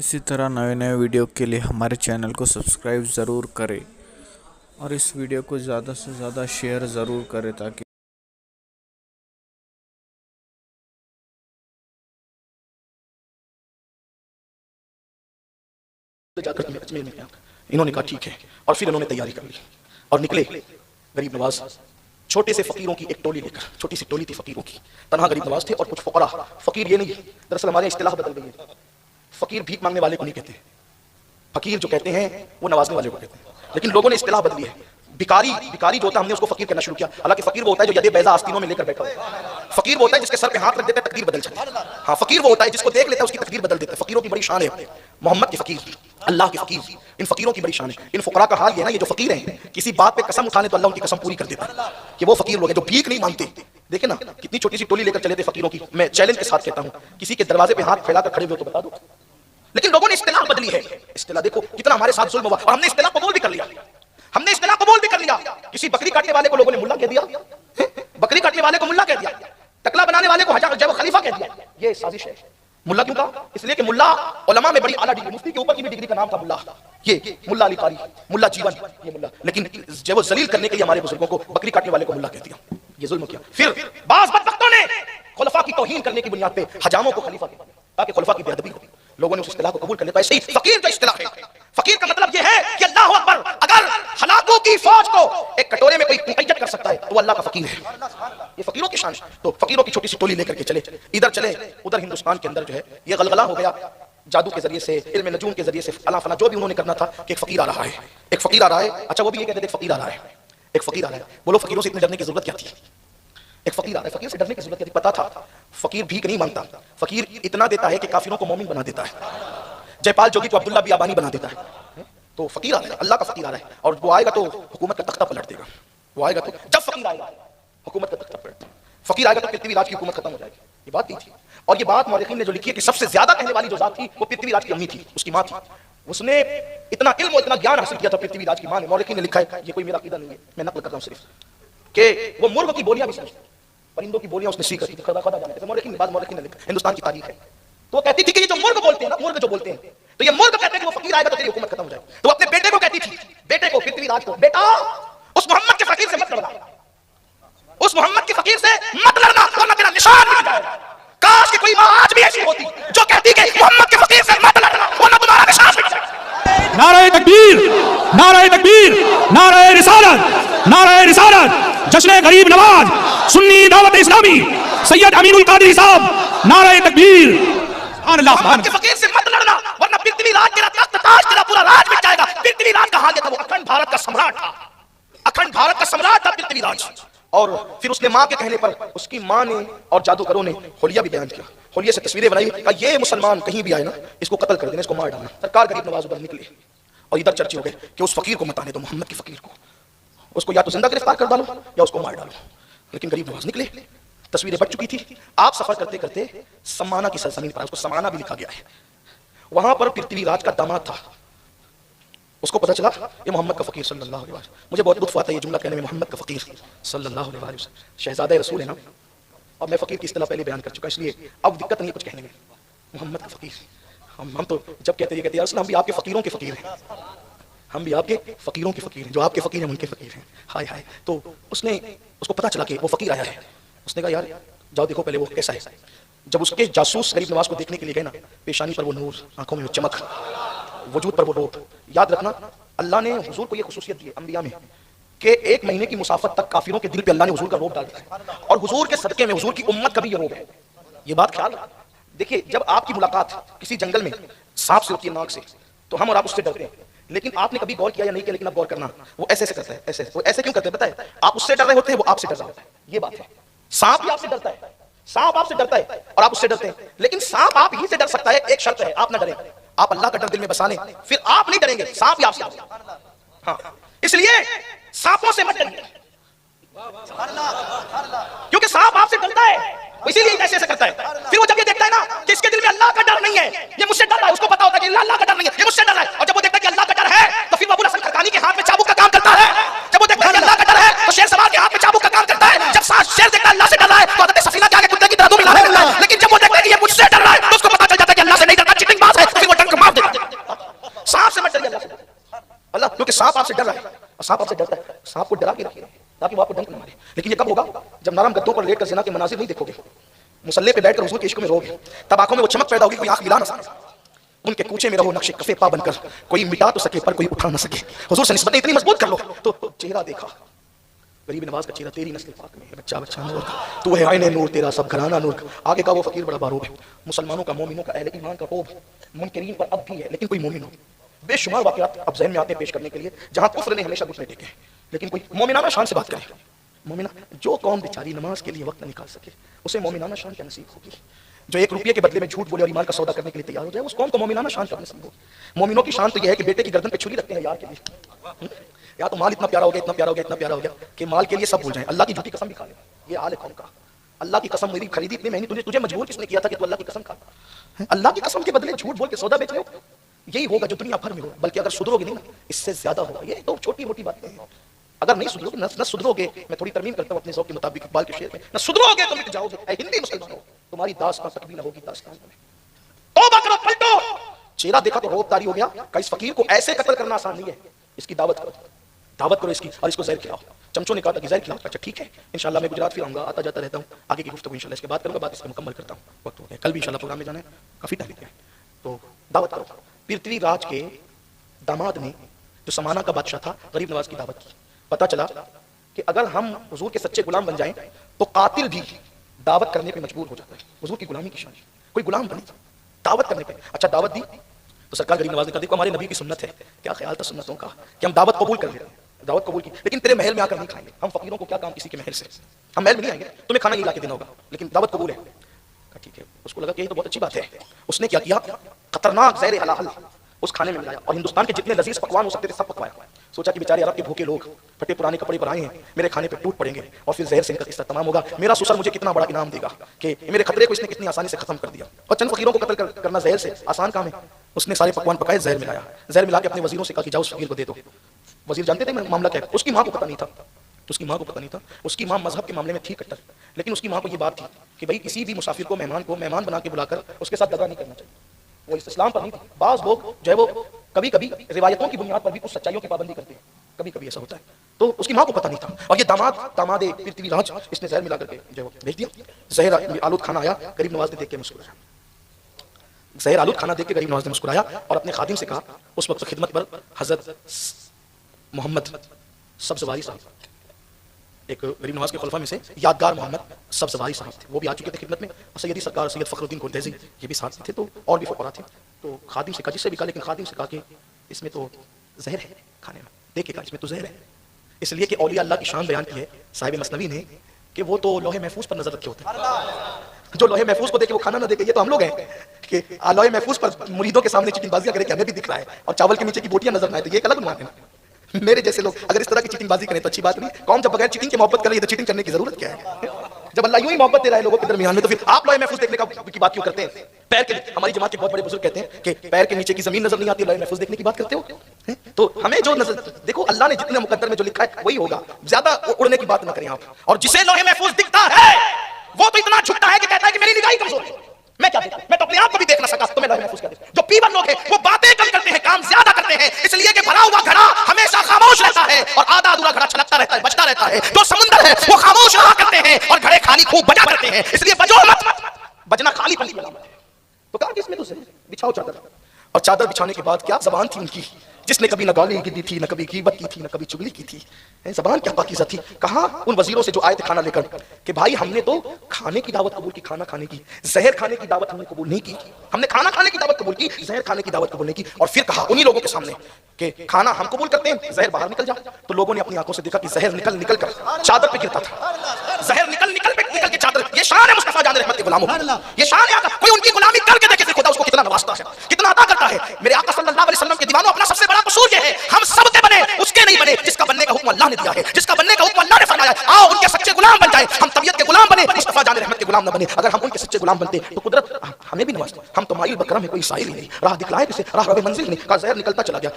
इसी तरह नए नए वीडियो के लिए हमारे चैनल को सब्सक्राइब ज़रूर करें और इस वीडियो को ज़्यादा से ज़्यादा शेयर ज़रूर करें ताकि जाकर अजमेर में गया। इन्होंने कहा ठीक है, और फिर इन्होंने तैयारी कर ली और निकले गरीब नवाज छोटे से फकीरों की एक टोली लेकर। छोटी सी टोली थी फकीरों की, तनहा गरीब नवाज थे और कुछ फकरा। फकीर ये नहीं, दरअसल हमारे इस्तिलाह बदल गई है। फकीर भीख मांगने वाले को नहीं कहते, फकीर जो कहते हैं वो नवाजने वाले को कहते हैं, लेकिन लोगों ने इस्तिलाह बदली है। भिखारी भिखारी जो होता है हमने उसको फकीर कहना शुरू किया। हालांकि फकीर वो होता है जो यदि बैजा आस्तीनों में लेकर बैठा है। फकीर वो होता है जिसके सर पे हाथ रख देता है तकदीर बदल जाती है। हाँ, फकीर वो होता है जिसको देख लेता है उसकी तकदीर बदल देता है। फकीरों की बड़ी शान है। मोहम्मद के फकीर, अल्लाह के फकीर, इन फकीरों की बड़ी शान है। इन फकरा का हाल ये ना, ये जो फकीर हैं किसी बात पे कसम उठाने तो अल्लाह उनकी कसम पूरी कर देता है कि वो फकीर लोग हैं जो भीख नहीं मांगते। देखे ना कितनी छोटी सी टोली लेकर चले थे फकीरों की। मैं चैलेंज के साथ कहता हूँ, किसी के दरवाजे पे हाथ फैलाकर खड़े हुए तो बता दो। लेकिन लोगों ने इस्तिलाह बदली है। इस्तिलाह देखो कितना हमारे साथ जुल्म हुआ और हमने इस्तिलाह कबूल भी कर लिया। हमने इस्तिलाह कबूल भी कर लिया। किसी बकरी काटने वाले को लोगों ने मुल्ला कह दिया, बकरी काटने वाले को मुल्ला कह दिया, टकला बनाने वाले को हजार जब खलीफा कह दिया। ये साजिश है। मुल्ला क्यों कहा? इसलिए कि मुल्ला उलमा में बड़ी आला डिग्री, मुफ्ती के ऊपर की भी डिग्री का नाम था मुल्ला। ये मुल्ला अली कारी, मुल्ला जीवन, ये मुल्ला। लेकिन जब वो जलील करने के लिए हमारे बुजुर्गों को बकरी काटने वाले को मुल्ला कह दिया, ये जुल्म किया। फिर बाज बदबख्तों ने खुलफा की तौहीन करने की बुनियाद पे हजामों को खलीफा कह दिया ताकि खुलफा की बेअदबी हो। लोगों ने उस इस्तिलाह को कबूल कर लिया। ऐसे ही फकीर का इस्तिलाह है। फकीर का मतलब यह है कि अल्लाह अकबर, अगर हलाकों की फौज को एक कटोरे में कोई मुक़य्यद कर सकता है तो वो अल्लाह का फकीर है। ये फकीरों की शान। तो फकीरों की छोटी सी टोली लेकर के चले, इधर चले उधर हिंदुस्तान के अंदर जो है ये गलगला हो गया। जादू के जरिए से, इल्म नजूम के जरिए से, फला फला जो भी उन्होंने करना था कि एक फकीर आ रहा है, एक फकीर आ रहा है। अच्छा, वो भी ये कहते थे एक फकीर आ रहा है, एक फकीर आ रहा है। बोलो फकीरों से इतने डरने की जरूरत क्या थी? एक फकीर आ रहा है, फकीर से डरने की जरूरत क्या थी? पता था फकीर भीख नहीं मांगता, फकीर इतना देता है कि काफिरों को मोमिन बना देता है। जयपाल जोगी को अब्दुल्ला बियाबानी बना देता है। तो फकीर आ रहा है, अल्लाह का फकीर आ रहा है, और वो आएगा तो हुकूमत का तख्ता पलट देगा। वो आएगा तो जब फकीर आएगा हुकूमत का तख्ता पलट देगा। फकीर आएगा तो पृथ्वी राज की हुकूमत खत्म हो जाएगी। ये बात नहीं थी। और ये बात मौलिकीन ने जो लिखी है कि सबसे ज्यादा कहने वाली जो जात थी वो पृथ्वी राज की अम्मी थी, उसकी माँ थी। उसने इतना इल्म और इतना ज्ञान हासिल किया था पृथ्वी राज की माँ ने। मौलिकीन ने लिखा है, ये कोई मेरा अकीदा नहीं है, मैं नकल कर रहा हूँ सिर्फ, कि वो मुर्ग की बोलियां भी समझती, परिंदों की बोलियां उसने सीख रखी थी। खुदा जाने थे मौलिकीन, बाद मौलिकीन ने लिखा, हिंदुस्तान की तारीख है। तो वो कहती थी कि ये जो मुर्ग बोलते हैं ना, मुर्ग जो बोलते हैं, तो ये मुर्ग कहते हैं कि वो फकीर आएगा तो तेरी हुकूमत खत्म हो जाएगी। तो अपने बेटे को कहती थी, बेटे को, पृथ्वीराज को, बेटा उस मोहम्मद के फकीर से मत लड़ना, उस मोहम्मद के फकीर से मत लड़ना वरना तेरा निशान मिट जाएगा। काश कि कोई मां आज भी ऐसी होती जो कहती कि मोहम्मद के फकीर से मत लड़ना वरना तुम्हारा निशान मिट जाएगा। नारे तकबीर, नारे तकबीर, नारे रिसालत, नारे रिसालत, जश्न गरीब नवाज, सुन्नी दावत इस्लामी, सैयद अमीनुल कादरी साहब, नारे तकबीर। मोहम्मद के फकीर से मत लड़ना वरना पृथ्वीराज तेरा तख्त ताज तेरा पूरा राज मिट जाएगा। पृथ्वीराज कहा गया था वो अखंड भारत का सम्राट था, अखंड भारत का सम्राट था पृथ्वीराज। और फिर उसने मां के कहने पर उसकी मां ने और जादूगरों ने होलिया भी बयान किया। होलिया से तस्वीरें बनाई, कहा ये मुसलमान कहीं भी आए ना इसको कत्ल कर देना, इसको मार डालना। सरकार गरीब नवाज उधर निकले और इधर चर्चे हो गए कि उस फकीर को मत आने दो, मोहम्मद के फकीर को, उसको या तो जिंदा गिरफ्तार कर डालो या उसको मार डालो। लेकिन गरीब नवाज निकले, तस्वीरें बच चुकी थी। आप सफर करते करते समाना की सरजमीन पर, उसको समाना भी लिखा गया है, वहां पर पृथ्वीराज का दामाद था। उसको पता चला ये मोहम्मद का फकीर सल्लल्लाहु अलैहि वसल्लम। मुझे बहुत लुत्फ आता है ये जुमला कहने में, मोहम्मद का फकीर सल्लल्लाहु अलैहि वसल्लम, शहजादा रसूल है ना। और मैं फकीर की इस्तिलाह पहले बयान कर चुका, इसलिए अब दिक्कत नहीं है कुछ कहने में। मोहम्मद का फकीर, हम तो जब कहते हैं हम भी आपके फकीरों के फकीर हैं, हम भी आपके फकीरों के फकीर हैं, जो आपके फकीर हैं उनके फकीर हैं। हाय हाय। तो उसको पता चला कि वो फकीर आया है। उसने कहा यार जाओ देखो पहले वो कैसा है। जब उसके जासूस गरीब नवाज को देखने के लिए गए ना, पेशानी पर वो नूर, आंखों में वो चमक, वजूद पर वो रोब। याद रखना अल्लाह ने हुजूर को ये खुसूसियत दी है अंबिया में कि 1 महीने की मुसाफत तक काफिरों के दिल पे अल्लाह ने हुजूर का रोब डाल दिया है, और हुजूर के सदके में हुजूर की उम्मत का भी ये रोब है। ये बात ख्याल रखना। देखिए जब आपकी मुलाकात किसी जंगल में सांप से होती है, नाक से, तो हम और आप उससे डरते हैं। लेकिन आपने कभी गौर किया या नहीं किया, लेकिन आप गौर करना, वो ऐसे ऐसे करता है, ऐसे। वो ऐसे क्यों करते हैं पता है? आप उससे डर रहे होते हैं, वो आपसे डर रहा होता है। ये बात है। सांप भी आपसे डरता है, सांप आपसे डरता है और आप उससे डरते हैं। लेकिन सांप आप ही से डर सकता है, एक शर्त है, आप ना डरें। आप अल्लाह का डर दिल में बसा लें, फिर आप नहीं डरेंगे, सांप ही आपसे डरेगा। हाँ, इसलिए सांपों से मत डरिए, क्योंकि सांप आपसे डरता है, इसीलिए ऐसे ऐसे करता है। फिर वो जब ये देखता है ना कि इसके दिल में अल्लाह का डर नहीं है, ये मुझसे डर रहा है, उसको पता होता है कि अल्लाह का डर नहीं है, ये मुझसे डर रहा है। और जब वो देखता है कि अल्लाह का डर है तो फिर वो अबू हसन खरकानी के हाथ में चाबुक का काम करता है। जब वो देखता है कि अल्लाह का डर है तो शेर सवार के हाथ में चाबुक का काम करता है। जब शेर देखता है अल्लाह से डर रहा है तो हज़रत सफीना के आगे कुत्ते की तरह मिला है। लेकिन जब वो देखता है कि ये मुझसे डर रहा है तो उसको पता चल जाता है कि अल्लाह से नहीं डरता, चिटिंग बाज है, तो फिर वो डर को मार देता है। और सांप आपसे डरता है, सांप को डरा के रखिए ताकि वो आपको डंक न मारे। लेकिन ये कब होगा? जब नरम गद्दों पर लेटकर ज़िना के मनाजिर नहीं देखोगे, मुसल्ले पे बैठकर हुजूर के इश्क में रोगे, तब आंखों में वो चमक पैदा होगी, कोई आंख मिला ना सके। उनके कूचे में रहो नक्शे कफे पा बनकर, कोई मिटा तो सके पर कोई उठा ना सके। हुजूर से निस्बतें इतनी मजबूत कर लो तो चेहरा देखा, गरीब नवाज का चेहरा तेरी नस्ल पाक में है, बच्चा बच्चा नूर का, तू है आईने नूर, तेरा सब घराना नूर का। आगे का वो फकीर बड़ा बारूद है, मुसलमानों का, मोमिनों का, अहले ईमान का रोब मुनकरीन पर अब भी है, लेकिन कोई मोमिन हो। बेशुमार वाक़यात अब ज़हन में आते हैं पेश करने के लिए जहाँ कुफ्र ने हमेशा घुटने टेके, लेकिन कोई मोमिनाना शान से बात करे। मोमिना जो कौम बेचारी नमाज के लिए वक्त न निकाल सके, उसे मोमिनाना शान क्या नसीब होगी? जो 1 रुपये के बदले में झूठ बोले और ईमान का सौदा करने के लिए तैयार हो जाए, उस कौम को मोमिनाना शान क्या नसीब होगी? मोमिनों की शान तो यह है कि बेटे की गर्दन पे छुरी रखते हैं यार के लिए। या तो माल इतना प्यारा हो गया, इतना प्यारा हो गया, इतना प्यारा हो गया कि माल के लिए सब भूल जाए, अल्लाह की झूठी कसम भी खा ले। ये हाल है कौम का। अल्लाह की कसम मेरी खरीदी इतनी महंगी, तुझे मजबूर किसने किया था कि तू अल्लाह की कसम खा? अल्लाह की कसम के बदले झूठ बोल के सौदा बेच रहे हो। यही होगा जो दुनिया भर में होगा, बल्कि अगर सुधरोगे नहीं ना, इससे ज्यादा होगा। ये तो छोटी मोटी बातें हैं। अगर नहीं सुधरोगे, न सुधरोगे, मैं थोड़ी तरमीम करता हूँ अपने ज़ौक़ के मुताबिक इकबाल के शेर में, न सुधरोगे तो मिट जाओगे। ऐ हिंदी मुसलमानों, तुम्हारी दास्तां तक भी न होगी दास्तान में। तौबा करो, पलटो। चेहरा देखा तो रोब तारी हो गया। का इस फकीर को ऐसे कत्ल करना आसान नहीं है, इसकी दावत करो, दावत करो इसकी, और इसको जहर खिलाओ। चमचों ने कहा था कि जहर खिलाओ। अच्छा ठीक है, इंशाल्लाह मैं गुजरात फिर आऊंगा, आता जाता रहता हूँ। आगे की गुफ्तगू इंशाल्लाह इसके बाद करूंगा, बात इसको मुकम्मल करता हूँ, वक्त हो गया। कल भी इंशाल्लाह प्रोग्राम में जाना है, काफी टाइम है, तो दावत करो। पृथ्वीराज के दामाद ने, जो समाना का बादशाह था, गरीब नवाज की दावत की। पता चला कि अगर हम हुजूर के सच्चे गुलाम बन जाएं तो कातिल भी दावत करने पे मजबूर हो जाता है। हुजूर की गुलामी की शान, कोई गुलाम बने दावत करने पे। अच्छा दावत दी तो सरकार गरीब नवाज ने कहा, देखो हमारे नबी की सुन्नत है। क्या ख्याल था सुन्नतों का कि हम दावत कबूल कर लेते हैं, दावत कबूल की, लेकिन तेरे महल में आकर नहीं खाएंगे। हम फकीरों को क्या काम किसी के महल से, हम महल में नहीं आएंगे, तुम्हें खाना नहीं ला के देना होगा, लेकिन दावत कबूल है। ठीक है, उसको लगा कि ये तो बहुत अच्छी बात है। उसने क्या किया, खतरनाक ज़हर हलाल उस खाने में मिलाया और हिंदुस्तान के जितने लजीज पकवान हो सकते थे सब पकवाया। सोचा कि बेचारे अरब के भूखे लोग फटे पुराने कपड़े पर आए हैं, मेरे खाने पे टूट पड़ेंगे और फिर जहर से इनका किस्सा तमाम होगा। मेरा ससुर मुझे कितना बड़ा इनाम देगा कि मेरे खतरे को इसने कितनी आसानी से खत्म कर दिया। और चंद फकीरों को कत्ल करना जहर से आसान काम है। उसने सारे पकवान पकाए, जहर मिलाया, जहर मिला के अपने वजीरों से कहा कि जाओ उस फकीर को दे दो। वजीर जानते थे मामला क्या है। उसकी माँ को पता नहीं था, उसकी माँ को पता नहीं था। उसकी माँ मजहब के मामले में थी कट्टर, लेकिन उसकी माँ को ये बात थी कि भाई किसी भी मुसाफिर को मेहमान बना के बुलाकर उसके साथ दगा नहीं करना चाहिए। वो इस इस्लाम पर नहीं थी। बाज लोग जो है वो कभी कभी रिवायतों की बुनियाद पर भी कुछ सच्चाइयों की पाबंदी करते हैं, कभी कभी ऐसा होता है। तो उसकी माँ को पता नहीं था और ये दामाद पृथ्वीराज, इसने जहर मिला करके जो भेज दिया। जहर आलूद खाना आया, गरीब नवाज ने देख के मुस्कुराया। जहर आलूद खाना देख के गरीब नवाज ने मुस्कुराया और अपने खादिम से कहा, उस वक्त खिदमत पर हजरत मोहम्मद सब्ज़वारी साहब, एक गरीब नवाज के खुलफा में से यादगार मोहम्मद सब्ज़वारी साहब थे, वो भी आ चुके थे खिदमत में। और सैयदी सरकार सैयद फखरुद्दीन कुरैशी ये भी साथ में थे, तो और भी फकरा थे। तो खादिम से कहा, जिससे भी कहा, लेकिन खादिम से कहा कि इसमें तो जहर है खाने में, देखे कहा इसमें तो जहर है। इसलिए कि औलिया अल्लाह की शान बयान की है साहिब मसनवी ने कि वो तो लोहे महफूज पर नजर रखे होते हैं। जो लोहे महफूज को देखे वो खाना ना देखे। ये तो हम लोग हैं कि लोहे महफूज पर मुरीदों के सामने चिटिंगबाजियां करे, हमें भी दिख रहा है, और चावल के नीचे की बोटियां नजर ना आए, तो ये एक अलग गुनाह है। मेरे जैसे लोग अगर इस तरह की चीटिंगबाजी करें तो अच्छी बात नहीं। कौम जब बगैर चीटिंग के मोहब्बत कर रही है तो चीटिंग करने की जरूरत क्या है? जब अल्लाह यूं ही मोहब्बत दे रहा है लोगों के दरमियान में, तो फिर आप लोहे महफूज देखने की बात क्यों करते हैं? पैर के, हमारी जमात के बहुत बड़े बुजुर्ग कहते हैं कि पैर के नीचे की जमीन नजर नहीं आती, लोहे महफूज देखने की बात करते हो। तो हमें जो नजर, देखो अल्लाह ने जितने मुकद्दर में जो लिखा है वही होगा, ज्यादा उड़ने की बात ना करें आप। और जिसे लोहे महफूज दिखता है वो तो इतना झुकता है कि कहता है कि मेरी निगाह कमजोर है, मैं क्या देखा, मैं तो अपने आप को भी देख ना सका, तो मैं लोहे महफूज क्या देखूं? जो पीवर लोग हैं वो बातें कम करते हैं, काम ज्यादा करते हैं, इसलिए कि भरा हुआ घड़ा हमेशा खामोश रहता है और आधा अधूरा घड़ा छलकता रहता है, बचता रहता है। जो समुंदर है वो खामोश रहा करते हैं और घड़े खाली खूब बजा करते हैं, इसलिए बजो मत, बजना खाली पली बना मत। तो कहा कि इसमें तो बिछाओ चादर, और चादर बिछाने के बाद क्या जबान थी उनकी, जिसने कभी न गाली दी थी, न कभी गीबत की थी, न कभी चुगली की थी। जबान क्या पाकीज़ा थी। कहा उन वजीरों से जो आए थे खाना लेकर कि भाई हमने तो खाने की दावत कबूल की, खाना खाने की, जहर खाने की दावत हमने कबूल नहीं की। हमने खाना खाने की दावत कबूल की, जहर खाने की दावत कबूल नहीं की। और फिर कहा उन्हीं लोगों के सामने कि खाना हम कबूल करते हैं, जहर बाहर निकल जा। तो लोगों ने अपनी आंखों से देखा कि जहर निकल कर चादर पे गिरता था, जहर निकल के चादर। ये शान है मुस्तफा जान रहमत के गुलामों की, ये शान है। कोई उनकी गुलामी करके देखे खुदा उसको कितना नवाजता है, कितना अता करता है। मेरे आका सल्लल्लाहु अलैहि वसल्लम के दीवानों, अपना सबसे बड़ा कसूर ये है हम सबके बने उसके नहीं बने जिसका बनने का हुक्म अल्लाह ने दिया है, जिसका बनने का हुक्म अल्लाह ने फरमाया। आओ उनके सच्चे गुलाम बन जाए, हम तबीयत के गुलाम बने, मुस्तफा जान रहमत के गुलाम न बने। अगर हम उनके सच्चे गुलाम बनते तो कुदरत हमें भी नवाजती। हम तो माइल बकरम है, कोई साइल ही नहीं, राह दिखलाए किसे, राह रबे मंजिल नहीं। का जहर निकलता चला गया,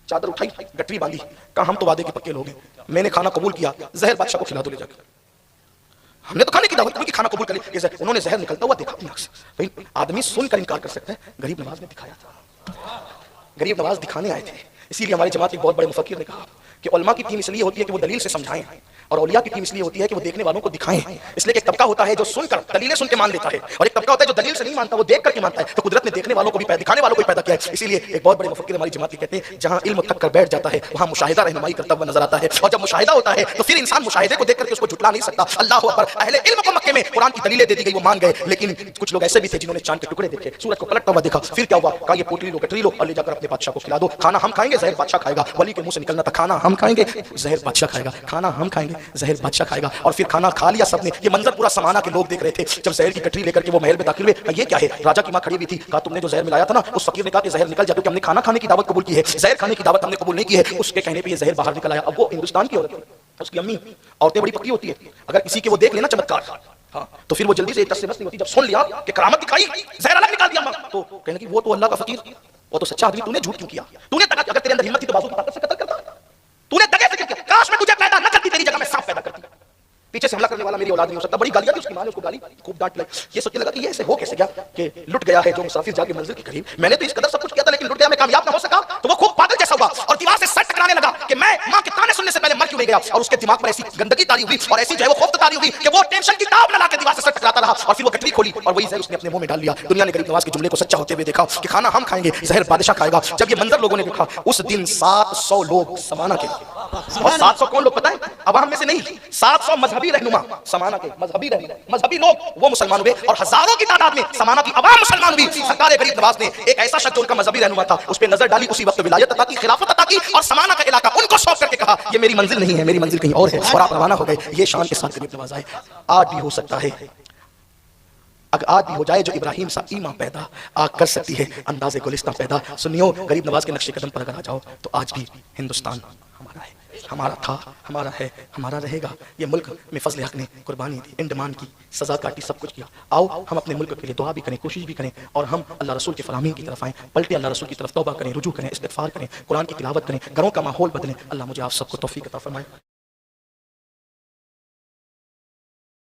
चादर उठाई, गठरी बांधी, कहा हम तो वादे के पक्के लोग हैं, मैंने खाना कबूल किया, जहर बादशाह को खिला दो ले जाकर। हमने तो खाने की दावत की, खाना कबूल कर लिया। उन्होंने जहर निकलता हुआ देखा अपनी आंख से। भाई आदमी सुनकर इनकार कर सकता है, गरीब नवाज ने दिखाया था, गरीब नवाज दिखाने आए थे। इसीलिए हमारी जमात के बहुत बड़े मुफक्किर ने कहा कि उलमा की टीम इसलिए होती है कि वो दलील से समझाएं और औलिया की टीम इसलिए होती है कि वो देखने वालों को दिखाएं। इसलिए कि एक तबका होता है जो सुनकर दलीलें सुन के मान लेता है और एक तबका होता है जो दलील से नहीं मानता, वो देख करके मानता है। तो कुदरत ने देखने वालों को भी दिखाने वालों को भी पैदा किया है। इसीलिए एक बहुत बड़े मुफक्किर हमारी जमात कहते हैं जहां इल्म थक कर बैठ जाता है वहां मुशाहिदा रहनुमाई करता हुआ नजर आता है, और जब मुशाहिदा होता है तो फिर इंसान मुशाहिदे को देख करके उसको झुटला नहीं सकता। अल्लाह अकबर। अहले इल्म को मक्के में कुरान की दलीलें दे दी गई, वो मान गए, लेकिन कुछ लोग ऐसे भी थे जिन्होंने चांद के टुकड़े देखे, सूरज को पलटता हुआ देखा। फिर क्या हुआ? कहा ये पोटली लो, कटरी लो और ले जाकर अपने बादशाह को खिला दो। खाना हम खाएंगे, जहर बादशाह खाएगा। वली के मुंह से निकलना था खाना हम खाएंगे, जहर बादशाह खाएगा। खाना हम खाएंगे, जहर बादशाह खाएगा। और फिर खाना खा लिया सबने। ये मंजर पूरा समाना के लोग देख रहे थे। जब जहर की कटरी लेकर के वो महल में दाखिल हुए, ये क्या है? राजा की मां खड़ी हुई थी। कहा तुमने जो जहर मिलाया था ना, उस फकीर ने कहा कि जहर निकल जा, क्योंकि हमने खाना खाने की दावत कबूल की है, जहर खाने की दावत हमने कबूल नहीं की है। उसके कहने पे ये जहर बाहर निकल आया। अब वो हिंदुस्तान की औरत, उसकी अम्मी, औरतें बड़ी पक्की होती है। अगर किसी के वो देख लेना चमत्कार, हाँ, तो फिर वो जल्दी से टस से बस नहीं होती। जब सुन लिया कि करामत दिखाई, जहर अलग निकाल दिया, तो कहने की वो तो अल्लाह का फकीर, वो तो सच्चा आदमी, तूने झूठ क्यों किया? तूने तका, अगर तेरे अंदर हिम्मत थी तो बाजू की ताकत से कत्ल करता। तूने दगे से किया। काश मैं तुझे पैदा न करती, तेरी जगह मैं सांप पैदा करती। पीछे से हमला करने वाला मेरी औलाद नहीं हो सकता। बड़ी गालियां दी उसकी मां ने, उसको गाली खूब डांट लाई। ये सोचने लगा कि ये ऐसे हो कैसे गया कि लुट गया है जो मुसाफिर जाके मंजिल के करीब। मैंने तो इस कदर सब कुछ किया था लेकिन लुट गया, मैं कामयाब ना हो सका। तो वो खूब पागल जैसा हुआ और दीवार से सर टकराने लगा कि मैं मां के ताने सुनने से पहले मर क्यों नहीं गया। और उसके दिमाग पर ऐसी गंदगी तारी हुई और ऐसी जो है वो खौफ तारी हुई कि वो टेंशन की ताब न लाके दीवार से सर टकराता रहा। और फिर वो गठरी खोली और वही जहर उसने अपने मुंह में डाल लिया। दुनिया ने गरीब नवाज के जुमले को सच्चा होते हुए देखा कि खाना हम खाएंगे, जहर बादशाह खाएगा। जब ये मंजर लोगों ने देखा, उस दिन 700 लोग समाना के, और 700 कौन लोग पता है? अवाम में से नहीं, 700 मजहबी रहनुमा समाना के, मजहबी लोग वो मुसलमान हुए और हजारों की तादाद में समाना की अवाम मुसलमान हुई। सरकार गरीब नवाज ने एक ऐसा शख्स जो उनका मजहबी रहनुमा था उस पर नजर डाली, उसी वक्त विलायत अता की, खिलाफत अता की और समाना का इलाका उनको सौंप करके कहा ये मेरी मंजिल नहीं है, मेरी मंजिल कहीं और है, और आप रवाना हो गए। ये शान के साथ गरीब नवाज आए। आज भी हो सकता है, अगर आज भी हो जाए जो इब्राहिम सा ईमान पैदा आग कर सकती है अंदाज़े गुलिस्तां पैदा। सुनियो, गरीब नवाज के नक्शे कदम पर अगर आ जाओ तो आज भी हिंदुस्तान हमारा है, हमारा था, हमारा है, हमारा रहेगा। ये मुल्क में फजल हक ने कुर्बानी दी, इंडमान की, सजा काटी, सब कुछ किया। आओ हम अपने मुल्क के लिए दुआ भी करें, कोशिश भी करें और हम अल्लाह रसूल के फरमान की तरफ आएं, पलटे अल्लाह रसूल की तरफ तौबा करें, रुजू करें, इस्तिग़फ़ार करें, कुरान की तिलावत करें, घरों का माहौल बदलें। अल्लाह मुझे आप सबको तौफीक अता फरमाए।